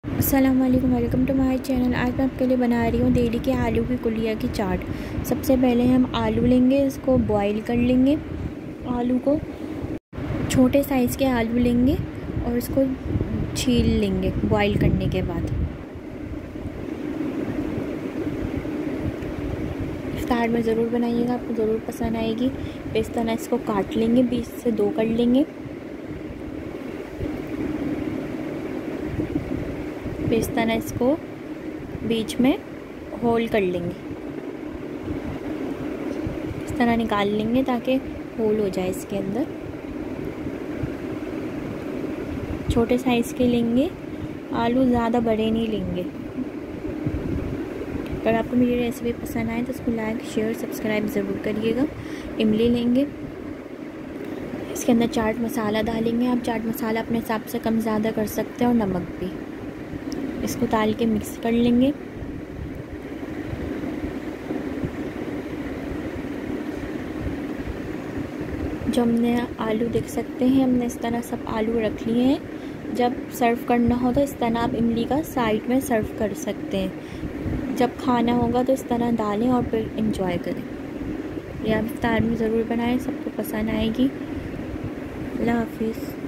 अस्सलाम वालेकुम, welcome to my channel. आज मैं आपके लिए बना रही हूँ देली के आलू की कुलिया की चाट। सबसे पहले हम आलू लेंगे, इसको बॉईल कर लेंगे। आलू को छोटे साइज़ के आलू लेंगे और इसको छील लेंगे बॉईल करने के बाद। इफ्तार में ज़रूर बनाइएगा, आपको ज़रूर पसंद आएगी। इस तरह इसको काट लेंगे, बीच से दो कर लेंगे। इस तरह इसको बीच में होल कर लेंगे, इस तरह निकाल लेंगे ताकि होल हो जाए इसके अंदर। छोटे साइज़ के लेंगे आलू, ज़्यादा बड़े नहीं लेंगे। अगर आपको मेरी रेसिपी पसंद आए तो इसको लाइक शेयर सब्सक्राइब ज़रूर करिएगा। इमली लेंगे, इसके अंदर चाट मसाला डालेंगे। आप चाट मसाला अपने हिसाब से कम ज़्यादा कर सकते हैं, और नमक भी। इसको डाल के मिक्स कर लेंगे। जो हमने आलू देख सकते हैं, हमने इस तरह सब आलू रख लिए हैं। जब सर्व करना हो तो इस तरह आप इमली का साइड में सर्व कर सकते हैं। जब खाना होगा तो इस तरह डालें और फिर एंजॉय करें। ये आप इफ्तार में ज़रूर बनाएं, सबको पसंद आएगी। अल्लाह हाफिज़।